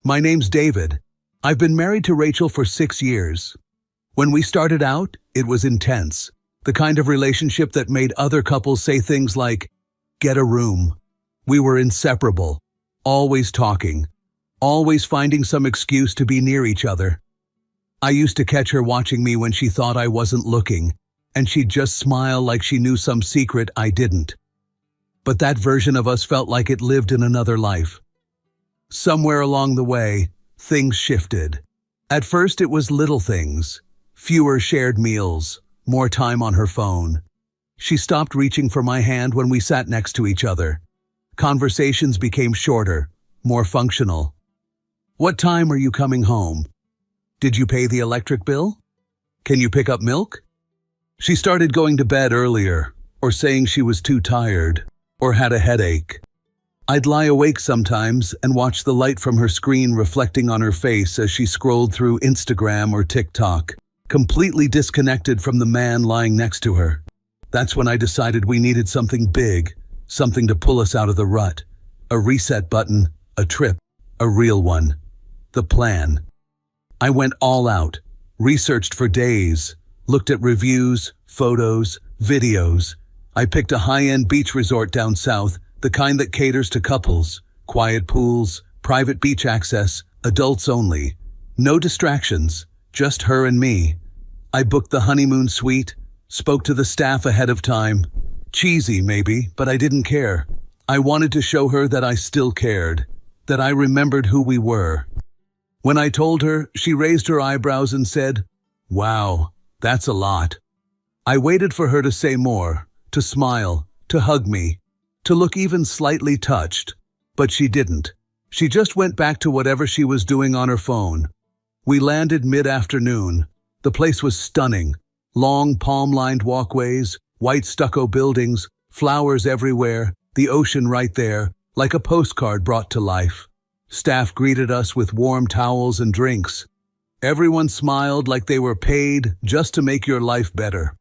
My name's David. I've been married to Rachel for 6 years. When we started out, it was intense. The kind of relationship that made other couples say things like, "Get a room." We were inseparable, always talking, always finding some excuse to be near each other. I used to catch her watching me when she thought I wasn't looking, and she'd just smile like she knew some secret I didn't. But that version of us felt like it lived in another life. Somewhere along the way, things shifted. At first it was little things, fewer shared meals, more time on her phone. She stopped reaching for my hand when we sat next to each other. Conversations became shorter, more functional. "What time are you coming home? Did you pay the electric bill? Can you pick up milk?" She started going to bed earlier, or saying she was too tired, or had a headache. I'd lie awake sometimes and watch the light from her screen reflecting on her face as she scrolled through Instagram or TikTok, completely disconnected from the man lying next to her. That's when I decided we needed something big, something to pull us out of the rut. A reset button, a trip, a real one. The plan. I went all out, researched for days, looked at reviews, photos, videos. I picked a high-end beach resort down south, the kind that caters to couples, quiet pools, private beach access, adults only. No distractions, just her and me. I booked the honeymoon suite, spoke to the staff ahead of time. Cheesy, maybe, but I didn't care. I wanted to show her that I still cared, that I remembered who we were. When I told her, she raised her eyebrows and said, "Wow, that's a lot." I waited for her to say more, to smile, to hug me, to look even slightly touched, but she didn't. She just went back to whatever she was doing on her phone. We landed mid-afternoon. The place was stunning. Long palm-lined walkways, white stucco buildings, flowers everywhere, the ocean right there, like a postcard brought to life. Staff greeted us with warm towels and drinks. Everyone smiled like they were paid just to make your life better.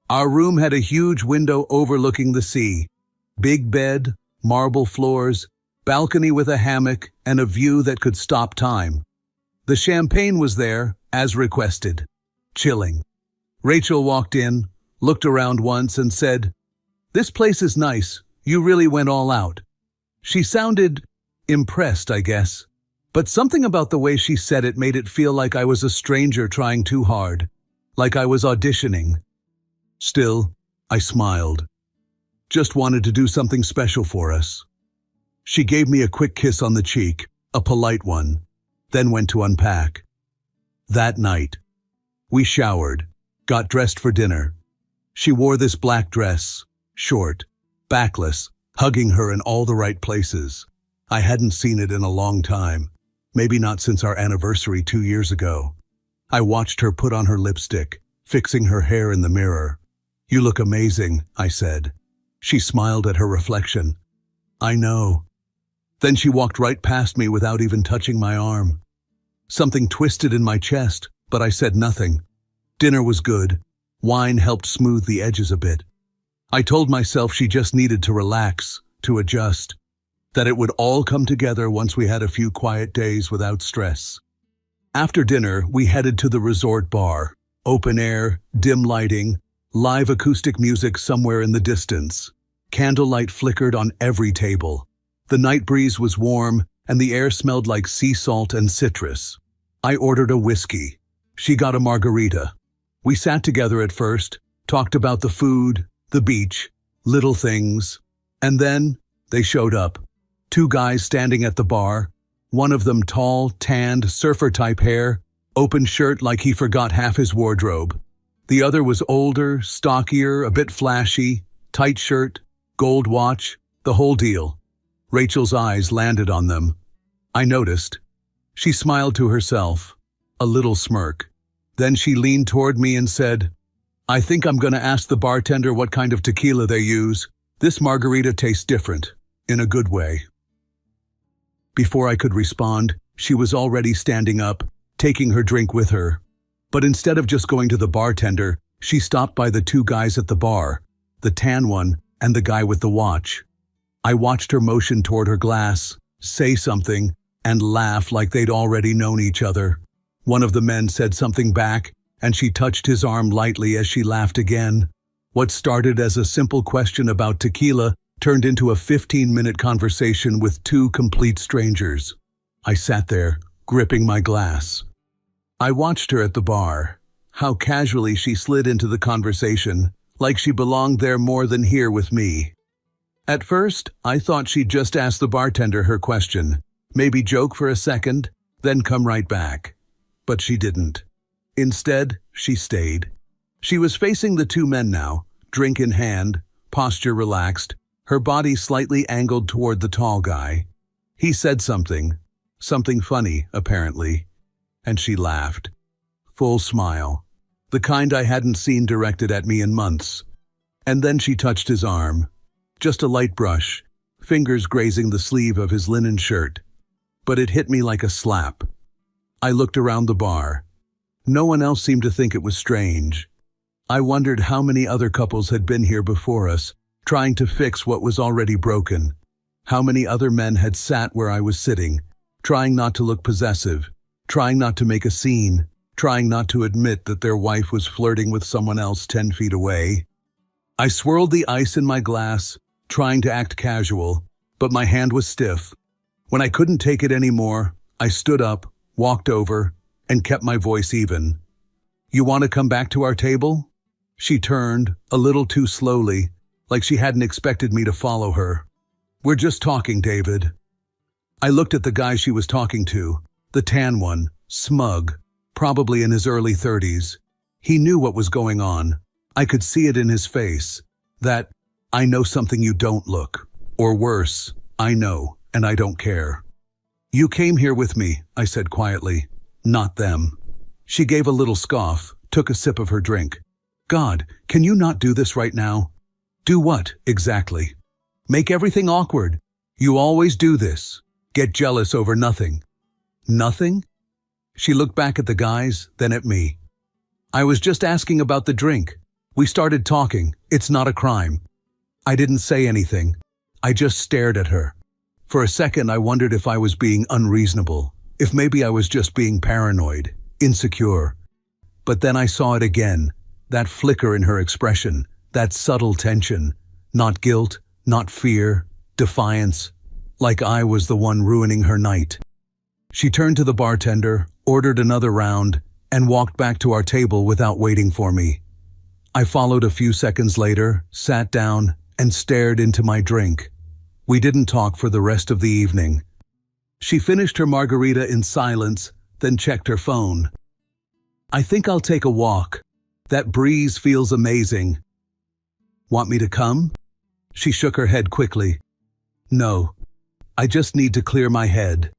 Our room had a huge window overlooking the sea. Big bed, marble floors, balcony with a hammock, and a view that could stop time. The champagne was there, as requested. Chilling. Rachel walked in, looked around once and said, "This place is nice. You really went all out." She sounded impressed, I guess. But something about the way she said it made it feel like I was a stranger trying too hard, like I was auditioning. Still, I smiled. Just wanted to do something special for us. She gave me a quick kiss on the cheek, a polite one, then went to unpack. That night, we showered, got dressed for dinner. She wore this black dress, short, backless, hugging her in all the right places. I hadn't seen it in a long time, maybe not since our anniversary 2 years ago. I watched her put on her lipstick, fixing her hair in the mirror. "You look amazing," I said. She smiled at her reflection. "I know." Then she walked right past me without even touching my arm. Something twisted in my chest, but I said nothing. Dinner was good. Wine helped smooth the edges a bit. I told myself she just needed to relax, to adjust, that it would all come together once we had a few quiet days without stress. After dinner, we headed to the resort bar. Open air, dim lighting, live acoustic music somewhere in the distance. Candlelight flickered on every table. The night breeze was warm, and the air smelled like sea salt and citrus. I ordered a whiskey. She got a margarita. We sat together at first, talked about the food, the beach, little things. And then, they showed up. 2 guys standing at the bar. One of them tall, tanned, surfer-type hair, open shirt like he forgot half his wardrobe. The other was older, stockier, a bit flashy, tight shirt, gold watch, the whole deal. Rachel's eyes landed on them. I noticed. She smiled to herself, a little smirk. Then she leaned toward me and said, "I think I'm going to ask the bartender what kind of tequila they use. This margarita tastes different, in a good way." Before I could respond, she was already standing up, taking her drink with her. But instead of just going to the bartender, she stopped by the 2 guys at the bar, the tan one and the guy with the watch. I watched her motion toward her glass, say something, and laugh like they'd already known each other. One of the men said something back, and she touched his arm lightly as she laughed again. What started as a simple question about tequila turned into a 15-minute conversation with two complete strangers. I sat there, gripping my glass. I watched her at the bar, how casually she slid into the conversation, like she belonged there more than here with me. At first, I thought she'd just ask the bartender her question, maybe joke for a second, then come right back. But she didn't. Instead, she stayed. She was facing the two men now, drink in hand, posture relaxed, her body slightly angled toward the tall guy. He said something funny, apparently, and she laughed. Full smile, the kind I hadn't seen directed at me in months. And then she touched his arm. Just a light brush, fingers grazing the sleeve of his linen shirt. But it hit me like a slap. I looked around the bar. No one else seemed to think it was strange. I wondered how many other couples had been here before us, trying to fix what was already broken. How many other men had sat where I was sitting, trying not to look possessive, trying not to make a scene, trying not to admit that their wife was flirting with someone else 10 feet away. I swirled the ice in my glass, trying to act casual, but my hand was stiff. When I couldn't take it anymore, I stood up, walked over, and kept my voice even. "You want to come back to our table?" She turned, a little too slowly, like she hadn't expected me to follow her. "We're just talking, David." I looked at the guy she was talking to, the tan one, smug, probably in his early 30s. He knew what was going on. I could see it in his face. That, "I know something you don't look." Or worse, "I know, and I don't care." "You came here with me," I said quietly. "Not them." She gave a little scoff, took a sip of her drink. "God, can you not do this right now?" "Do what, exactly?" "Make everything awkward. You always do this. Get jealous over nothing." "Nothing?" She looked back at the guys, then at me. "I was just asking about the drink. We started talking. It's not a crime." I didn't say anything. I just stared at her. For a second, I wondered if I was being unreasonable, if maybe I was just being paranoid, insecure. But then I saw it again, that flicker in her expression, that subtle tension. Not guilt, not fear, defiance, like I was the one ruining her night. She turned to the bartender, ordered another round, and walked back to our table without waiting for me. I followed a few seconds later, sat down, and stared into my drink. We didn't talk for the rest of the evening. She finished her margarita in silence, then checked her phone. "I think I'll take a walk. That breeze feels amazing." "Want me to come?" She shook her head quickly. "No, I just need to clear my head."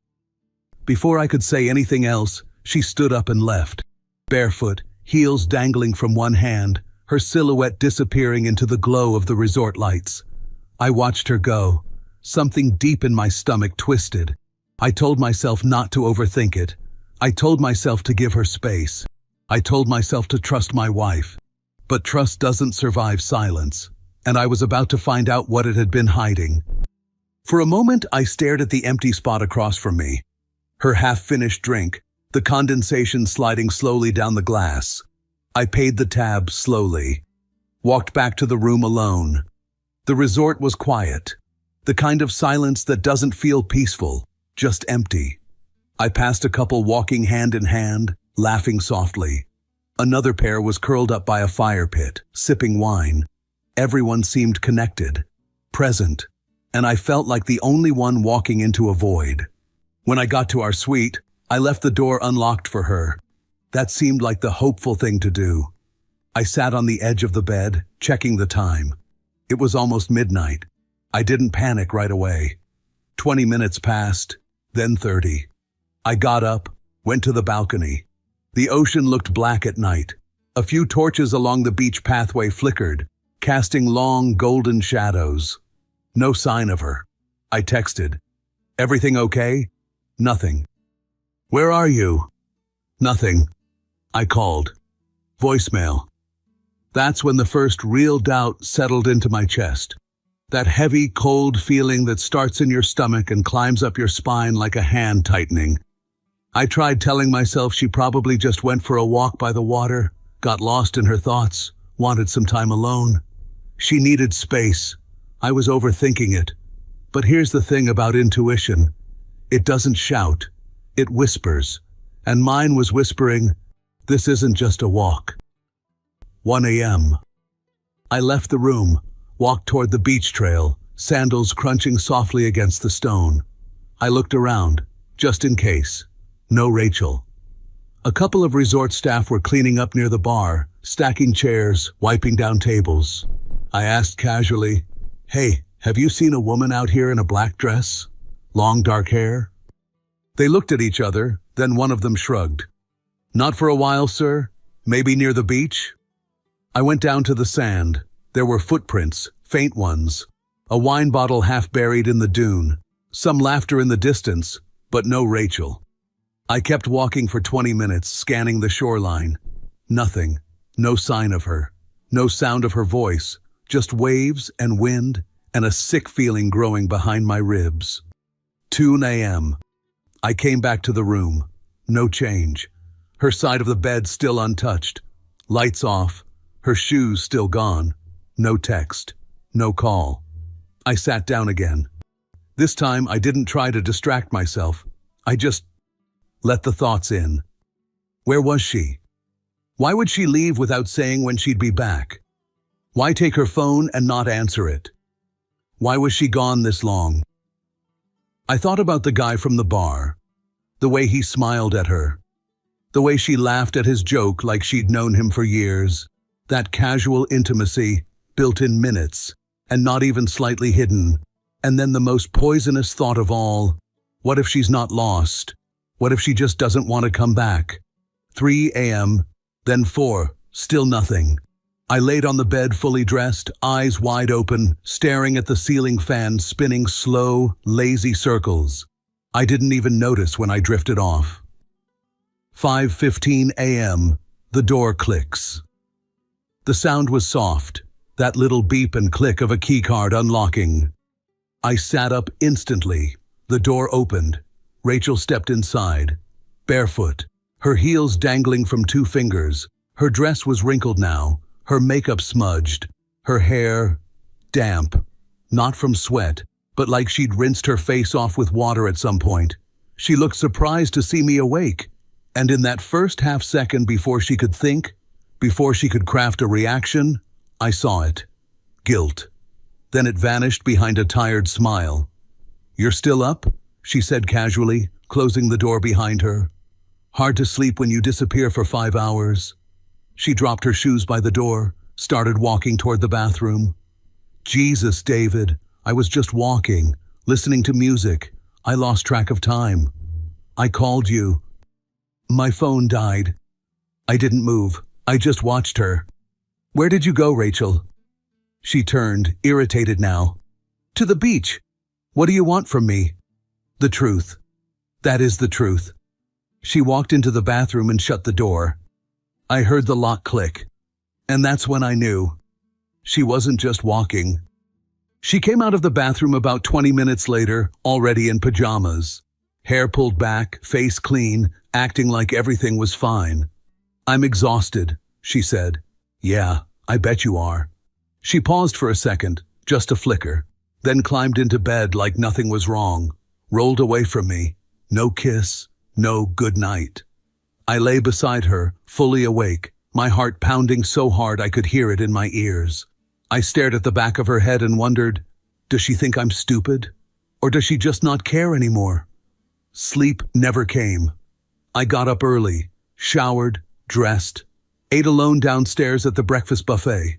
Before I could say anything else, she stood up and left. Barefoot, heels dangling from one hand, her silhouette disappearing into the glow of the resort lights. I watched her go. Something deep in my stomach twisted. I told myself not to overthink it. I told myself to give her space. I told myself to trust my wife. But trust doesn't survive silence, and I was about to find out what it had been hiding. For a moment, I stared at the empty spot across from me. Her half-finished drink, the condensation sliding slowly down the glass. I paid the tab slowly. Walked back to the room alone. The resort was quiet. The kind of silence that doesn't feel peaceful, just empty. I passed a couple walking hand in hand, laughing softly. Another pair was curled up by a fire pit, sipping wine. Everyone seemed connected, present, and I felt like the only one walking into a void. When I got to our suite, I left the door unlocked for her. That seemed like the hopeful thing to do. I sat on the edge of the bed, checking the time. It was almost midnight. I didn't panic right away. 20 minutes passed, then 30. I got up, went to the balcony. The ocean looked black at night. A few torches along the beach pathway flickered, casting long golden shadows. No sign of her. I texted. "Everything okay?" Nothing. "Where are you?" Nothing. I called. Voicemail. That's when the first real doubt settled into my chest. That heavy, cold feeling that starts in your stomach and climbs up your spine like a hand tightening. I tried telling myself she probably just went for a walk by the water, got lost in her thoughts, wanted some time alone. She needed space. I was overthinking it. But here's the thing about intuition. It doesn't shout. It whispers. And mine was whispering, this isn't just a walk. 1 a.m. I left the room, walked toward the beach trail, sandals crunching softly against the stone. I looked around, just in case. No Rachel. A couple of resort staff were cleaning up near the bar, stacking chairs, wiping down tables. I asked casually, "Hey, have you seen a woman out here in a black dress? Long dark hair?" They looked at each other, then one of them shrugged. "Not for a while, sir. Maybe near the beach?" I went down to the sand. There were footprints, faint ones. A wine bottle half buried in the dune. Some laughter in the distance, but no Rachel. I kept walking for 20 minutes, scanning the shoreline. Nothing. No sign of her. No sound of her voice. Just waves and wind and a sick feeling growing behind my ribs. 2 a.m. I came back to the room. No change. Her side of the bed still untouched. Lights off. Her shoes still gone. No text. No call. I sat down again. This time I didn't try to distract myself. I just let the thoughts in. Where was she? Why would she leave without saying when she'd be back? Why take her phone and not answer it? Why was she gone this long? I thought about the guy from the bar, the way he smiled at her, the way she laughed at his joke like she'd known him for years, that casual intimacy built in minutes and not even slightly hidden. And then the most poisonous thought of all, what if she's not lost? What if she just doesn't want to come back? 3 a.m., then 4, still nothing. I laid on the bed fully dressed, eyes wide open, staring at the ceiling fan spinning slow, lazy circles. I didn't even notice when I drifted off. 5:15 a.m., the door clicks. The sound was soft, that little beep and click of a keycard unlocking. I sat up instantly. The door opened. Rachel stepped inside, barefoot, her heels dangling from 2 fingers. Her dress was wrinkled now, her makeup smudged, her hair damp, not from sweat, but like she'd rinsed her face off with water at some point. She looked surprised to see me awake, and in that first half second before she could think, before she could craft a reaction, I saw it. Guilt. Then it vanished behind a tired smile. "You're still up?" she said casually, closing the door behind her. "Hard to sleep when you disappear for 5 hours." She dropped her shoes by the door, started walking toward the bathroom. "Jesus, David, I was just walking, listening to music. I lost track of time. I called you. My phone died." I didn't move. I just watched her. "Where did you go, Rachel?" She turned, irritated now. "To the beach. What do you want from me?" "The truth. That is the truth." She walked into the bathroom and shut the door. I heard the lock click. And that's when I knew. She wasn't just walking. She came out of the bathroom about 20 minutes later, already in pajamas. Hair pulled back, face clean, acting like everything was fine. "I'm exhausted," she said. "Yeah, I bet you are." She paused for a second, just a flicker, then climbed into bed like nothing was wrong, rolled away from me. No kiss, no good night. I lay beside her, fully awake, my heart pounding so hard I could hear it in my ears. I stared at the back of her head and wondered, does she think I'm stupid? Or does she just not care anymore? Sleep never came. I got up early, showered, dressed, ate alone downstairs at the breakfast buffet.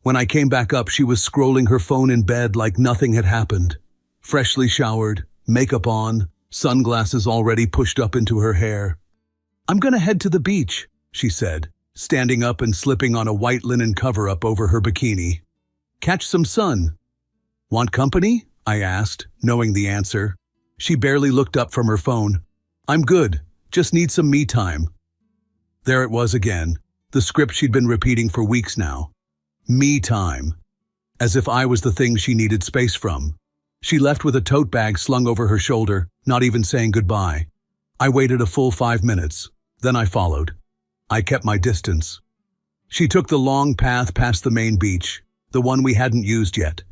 When I came back up, she was scrolling her phone in bed like nothing had happened. Freshly showered, makeup on, sunglasses already pushed up into her hair. "I'm gonna head to the beach," she said, standing up and slipping on a white linen cover-up over her bikini. "Catch some sun." "Want company?" I asked, knowing the answer. She barely looked up from her phone. "I'm good, just need some me time." There it was again, the script she'd been repeating for weeks now. Me time. as if I was the thing she needed space from. She left with a tote bag slung over her shoulder, not even saying goodbye. I waited a full 5 minutes, then I followed. I kept my distance. She took the long path past the main beach, the one we hadn't used yet.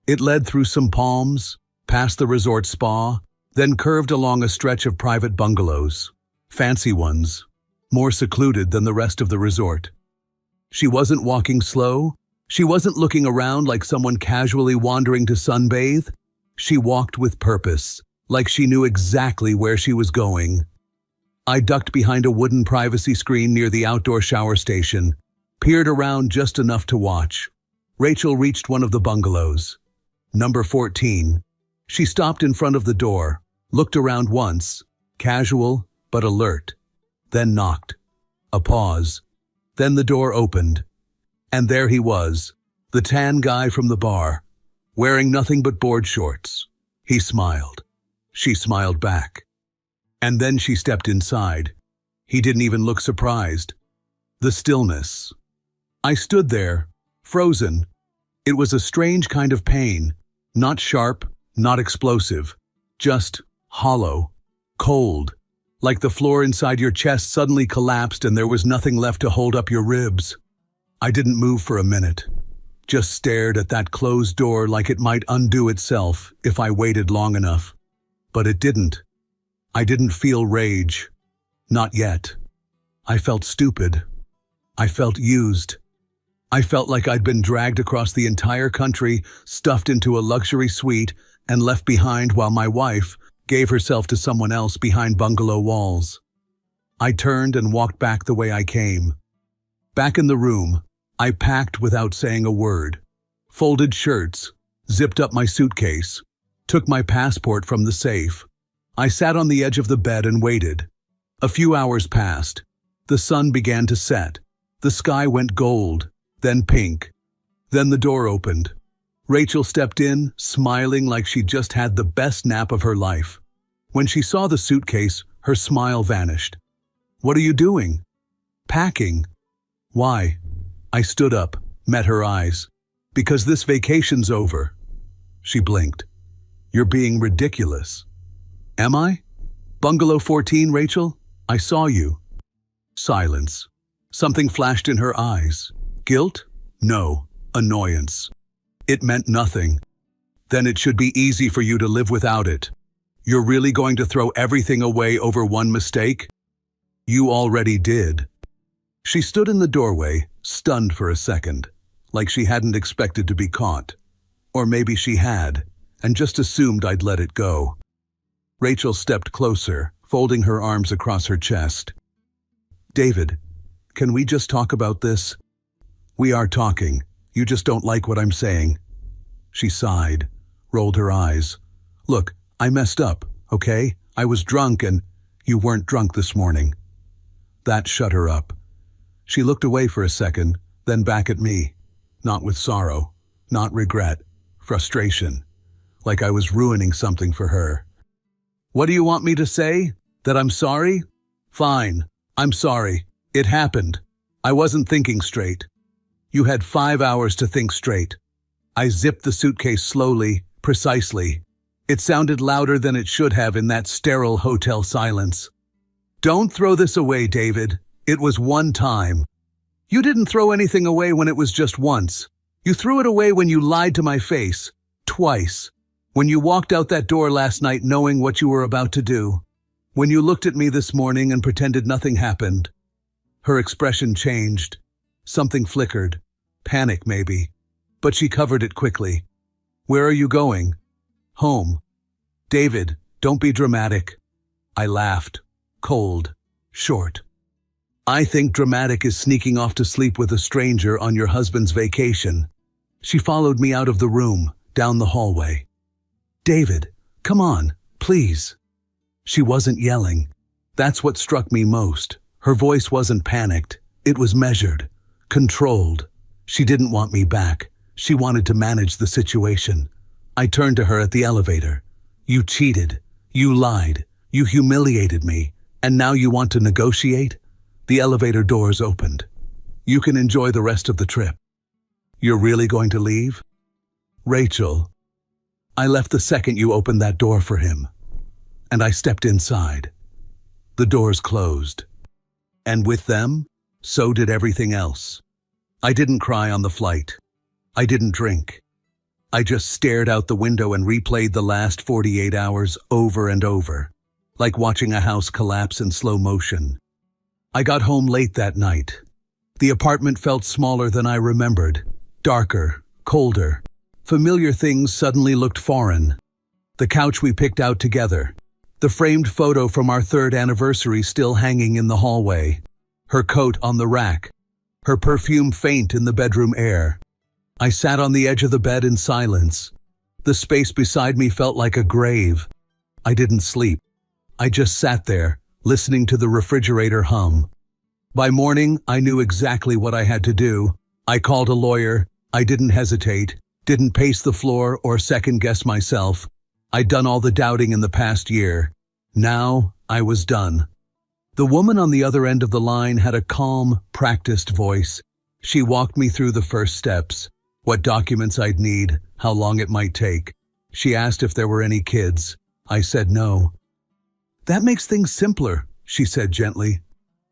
It led through some palms, past the resort spa, then curved along a stretch of private bungalows. Fancy ones, more secluded than the rest of the resort. She wasn't walking slow. She wasn't looking around like someone casually wandering to sunbathe. She walked with purpose, like she knew exactly where she was going. I ducked behind a wooden privacy screen near the outdoor shower station, peered around just enough to watch. Rachel reached one of the bungalows. Number 14. She stopped in front of the door, looked around once, casual but alert, then knocked. A pause. Then the door opened. And there he was, the tan guy from the bar, wearing nothing but board shorts. He smiled. She smiled back. And then she stepped inside. He didn't even look surprised. The stillness. I stood there, frozen. It was a strange kind of pain, not sharp, not explosive, just hollow, cold, like the floor inside your chest suddenly collapsed and there was nothing left to hold up your ribs. I didn't move for a minute, just stared at that closed door like it might undo itself if I waited long enough. But it didn't. I didn't feel rage. Not yet. I felt stupid. I felt used. I felt like I'd been dragged across the entire country, stuffed into a luxury suite, and left behind while my wife gave herself to someone else behind bungalow walls. I turned and walked back the way I came. Back in the room, I packed without saying a word. Folded shirts, zipped up my suitcase, took my passport from the safe. I sat on the edge of the bed and waited. A few hours passed. The sun began to set. The sky went gold, then pink. Then the door opened. Rachel stepped in, smiling like she'd just had the best nap of her life. When she saw the suitcase, her smile vanished. "What are you doing?" "Packing." "Why?" I stood up, met her eyes. "Because this vacation's over." She blinked. "You're being ridiculous." "Am I?" "Bungalow 14, Rachel? I saw you." Silence. Something flashed in her eyes. Guilt? No. Annoyance. It meant nothing. "Then it should be easy for you to live without it. You're really going to throw everything away over one mistake?" "You already did." She stood in the doorway, stunned for a second, like she hadn't expected to be caught. Or maybe she had, and just assumed I'd let it go. Rachel stepped closer, folding her arms across her chest. "David, can we just talk about this?" "We are talking. You just don't like what I'm saying." She sighed, rolled her eyes. "Look, I messed up, okay? I was drunk and you weren't drunk this morning." That shut her up. She looked away for a second, then back at me. Not with sorrow, not regret, frustration, like I was ruining something for her. "What do you want me to say? That I'm sorry? Fine, I'm sorry. It happened. I wasn't thinking straight." "You had 5 hours to think straight." I zipped the suitcase slowly, precisely. It sounded louder than it should have in that sterile hotel silence. "Don't throw this away, David. It was one time." "You didn't throw anything away when it was just once. You threw it away when you lied to my face. Twice. When you walked out that door last night knowing what you were about to do. When you looked at me this morning and pretended nothing happened." Her expression changed. Something flickered. Panic, maybe. But she covered it quickly. "Where are you going?" "Home." "David, don't be dramatic." I laughed. Cold. Short. "I think dramatic is sneaking off to sleep with a stranger on your husband's vacation." She followed me out of the room, down the hallway. "David, come on, please." She wasn't yelling. That's what struck me most. Her voice wasn't panicked. It was measured, controlled. She didn't want me back. She wanted to manage the situation. I turned to her at the elevator. "You cheated. You lied. You humiliated me. And now you want to negotiate?" The elevator doors opened. "You can enjoy the rest of the trip." "You're really going to leave?" Rachel, I left the second you opened that door for him, and I stepped inside. The doors closed. And with them, so did everything else. I didn't cry on the flight. I didn't drink. I just stared out the window and replayed the last 48 hours over and over, like watching a house collapse in slow motion. I got home late that night. The apartment felt smaller than I remembered, darker, colder. Familiar things suddenly looked foreign. The couch we picked out together, the framed photo from our 3rd anniversary still hanging in the hallway, her coat on the rack, her perfume faint in the bedroom air. I sat on the edge of the bed in silence. The space beside me felt like a grave. I didn't sleep. I just sat there, listening to the refrigerator hum. By morning, I knew exactly what I had to do. I called a lawyer. I didn't hesitate, didn't pace the floor or second-guess myself. I'd done all the doubting in the past year. Now, I was done. The woman on the other end of the line had a calm, practiced voice. She walked me through the first steps, what documents I'd need, how long it might take. She asked if there were any kids. I said no. "That makes things simpler," she said gently.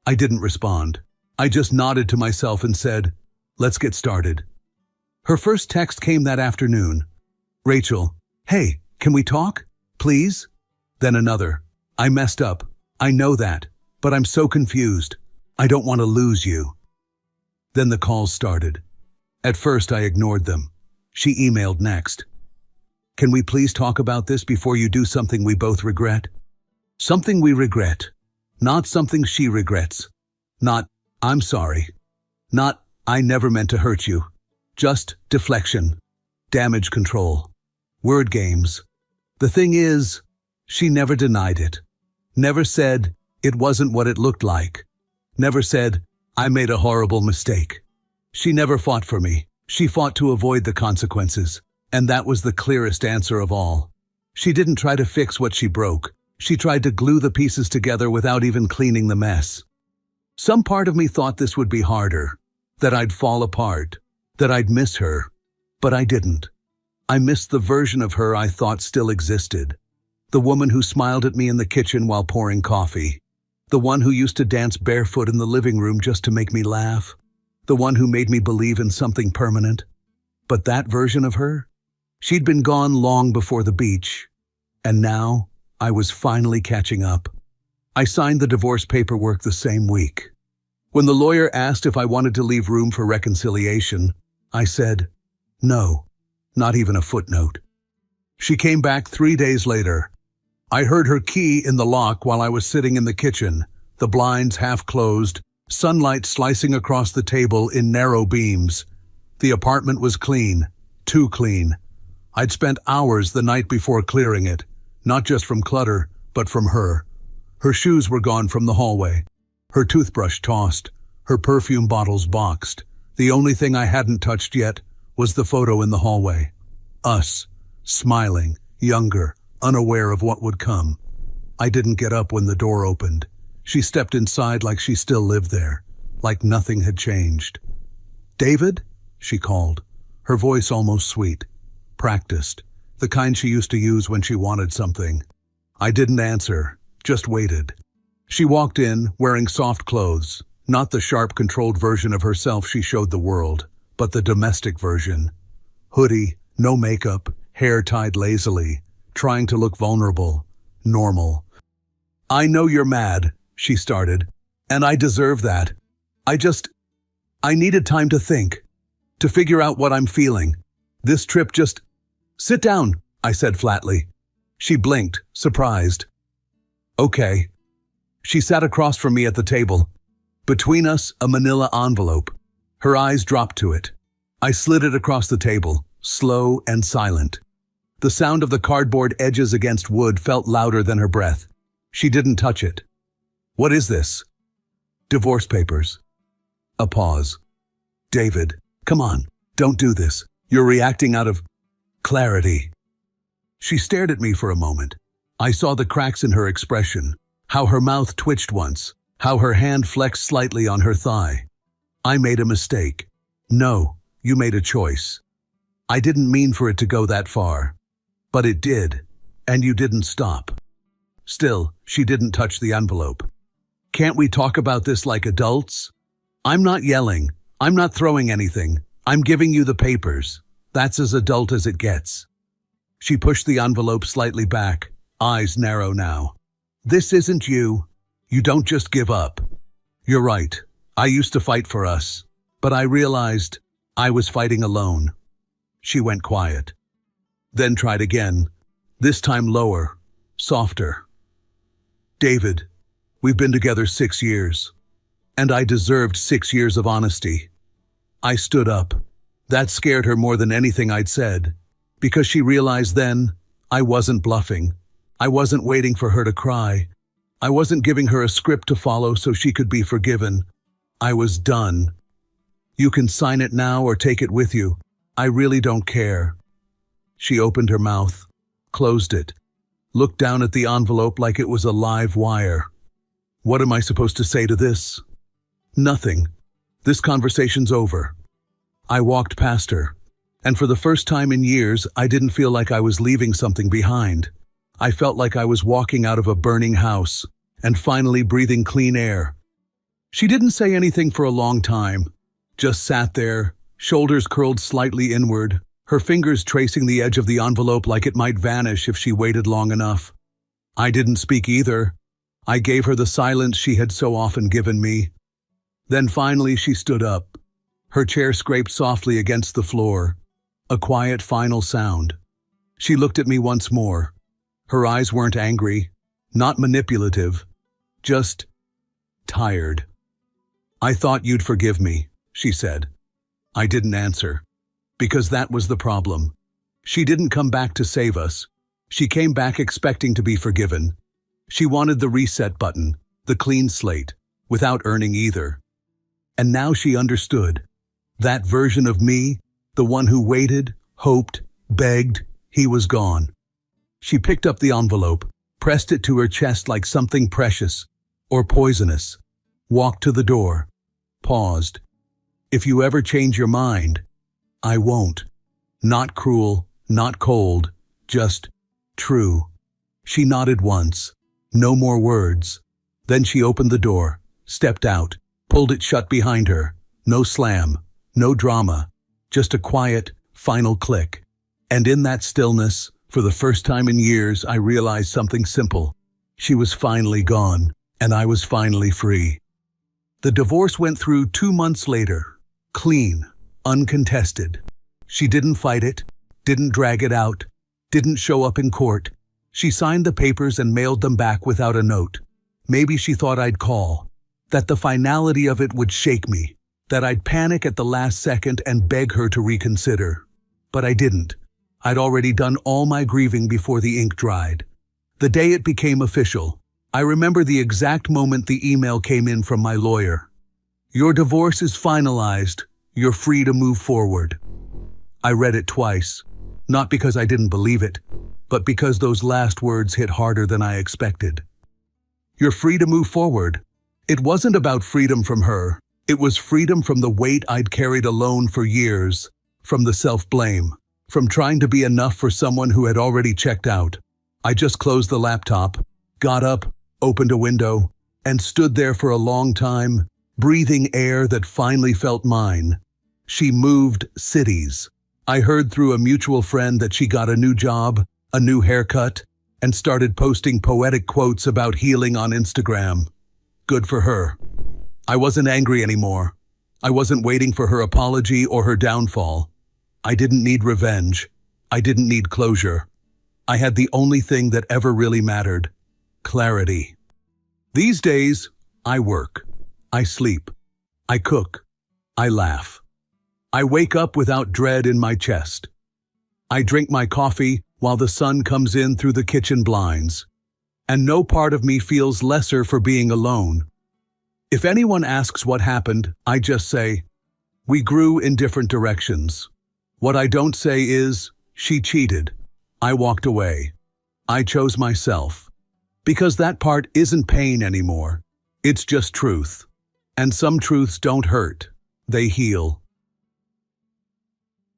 I didn't respond. I just nodded to myself and said, "Let's get started." Her first text came that afternoon. "Rachel, hey, can we talk? Please?" Then another. "I messed up. I know that, but I'm so confused. I don't want to lose you." Then the calls started. At first, I ignored them. She emailed next. "Can we please talk about this before you do something we both regret?" Something we regret. Not something she regrets. Not, "I'm sorry." Not, "I never meant to hurt you." Just deflection. Damage control. Word games. The thing is, she never denied it. Never said, "It wasn't what it looked like." Never said, "I made a horrible mistake." She never fought for me. She fought to avoid the consequences. And that was the clearest answer of all. She didn't try to fix what she broke. She tried to glue the pieces together without even cleaning the mess. Some part of me thought this would be harder, that I'd fall apart, that I'd miss her. But I didn't. I missed the version of her I thought still existed. The woman who smiled at me in the kitchen while pouring coffee. The one who used to dance barefoot in the living room just to make me laugh. The one who made me believe in something permanent. But that version of her? She'd been gone long before the beach. And now, I was finally catching up. I signed the divorce paperwork the same week. When the lawyer asked if I wanted to leave room for reconciliation, I said, no, not even a footnote. She came back 3 days later. I heard her key in the lock while I was sitting in the kitchen, the blinds half closed, sunlight slicing across the table in narrow beams. The apartment was clean, too clean. I'd spent hours the night before clearing it, not just from clutter, but from her. Her shoes were gone from the hallway, her toothbrush tossed, her perfume bottles boxed. The only thing I hadn't touched yet was the photo in the hallway. Us, smiling, younger, unaware of what would come. I didn't get up when the door opened. She stepped inside like she still lived there, like nothing had changed. "David?" she called, her voice almost sweet, practiced, the kind she used to use when she wanted something. I didn't answer, just waited. She walked in, wearing soft clothes, not the sharp, controlled version of herself she showed the world, but the domestic version. Hoodie, no makeup, hair tied lazily, trying to look vulnerable, normal. "I know you're mad," she started, "and I deserve that. I needed time to think, to figure out what I'm feeling. This trip just—" "Sit down," I said flatly. She blinked, surprised. "Okay." She sat across from me at the table. Between us, a manila envelope. Her eyes dropped to it. I slid it across the table, slow and silent. The sound of the cardboard edges against wood felt louder than her breath. She didn't touch it. "What is this?" "Divorce papers." A pause. "David, come on, don't do this. You're reacting out of clarity." She stared at me for a moment. I saw the cracks in her expression, how her mouth twitched once, how her hand flexed slightly on her thigh. "I made a mistake." "No, you made a choice." I didn't mean for it to go that far. But it did, and you didn't stop. Still, she didn't touch the envelope. Can't we talk about this like adults? I'm not yelling. I'm not throwing anything. I'm giving you the papers. That's as adult as it gets. She pushed the envelope slightly back, eyes narrow now. This isn't you. You don't just give up. You're right. I used to fight for us, but I realized I was fighting alone. She went quiet. Then tried again, this time lower, softer. David, we've been together 6 years, and I deserved 6 years of honesty. I stood up. That scared her more than anything I'd said, because she realized then I wasn't bluffing. I wasn't waiting for her to cry. I wasn't giving her a script to follow so she could be forgiven. I was done. You can sign it now or take it with you. I really don't care. She opened her mouth, closed it, looked down at the envelope like it was a live wire. What am I supposed to say to this? Nothing. This conversation's over. I walked past her, and for the first time in years, I didn't feel like I was leaving something behind. I felt like I was walking out of a burning house and finally breathing clean air. She didn't say anything for a long time, just sat there, shoulders curled slightly inward, her fingers tracing the edge of the envelope like it might vanish if she waited long enough. I didn't speak either. I gave her the silence she had so often given me. Then finally she stood up. Her chair scraped softly against the floor, a quiet final sound. She looked at me once more. Her eyes weren't angry, not manipulative, just tired. I thought you'd forgive me, she said. I didn't answer, because that was the problem. She didn't come back to save us. She came back expecting to be forgiven. She wanted the reset button, the clean slate, without earning either. And now she understood. That version of me, the one who waited, hoped, begged, he was gone. She picked up the envelope, pressed it to her chest like something precious or poisonous, walked to the door, paused. If you ever change your mind, I won't. Not cruel, not cold, just true. She nodded once. No more words. Then she opened the door, stepped out, pulled it shut behind her. No slam, no drama, just a quiet, final click. And in that stillness, for the first time in years, I realized something simple. She was finally gone, and I was finally free. The divorce went through 2 months later, clean, uncontested. She didn't fight it, didn't drag it out, didn't show up in court. She signed the papers and mailed them back without a note. Maybe she thought I'd call, that the finality of it would shake me, that I'd panic at the last second and beg her to reconsider. But I didn't. I'd already done all my grieving before the ink dried. The day it became official, I remember the exact moment the email came in from my lawyer. Your divorce is finalized. You're free to move forward. I read it twice, not because I didn't believe it, but because those last words hit harder than I expected. You're free to move forward. It wasn't about freedom from her. It was freedom from the weight I'd carried alone for years, from the self-blame, from trying to be enough for someone who had already checked out. I just closed the laptop, got up, opened a window, and stood there for a long time, breathing air that finally felt mine. She moved cities. I heard through a mutual friend that she got a new job, a new haircut, and started posting poetic quotes about healing on Instagram. Good for her. I wasn't angry anymore. I wasn't waiting for her apology or her downfall. I didn't need revenge. I didn't need closure. I had the only thing that ever really mattered: clarity. These days, I work. I sleep. I cook. I laugh. I wake up without dread in my chest. I drink my coffee while the sun comes in through the kitchen blinds. And no part of me feels lesser for being alone. If anyone asks what happened, I just say, we grew in different directions. What I don't say is, she cheated. I walked away. I chose myself. Because that part isn't pain anymore. It's just truth. And some truths don't hurt. They heal.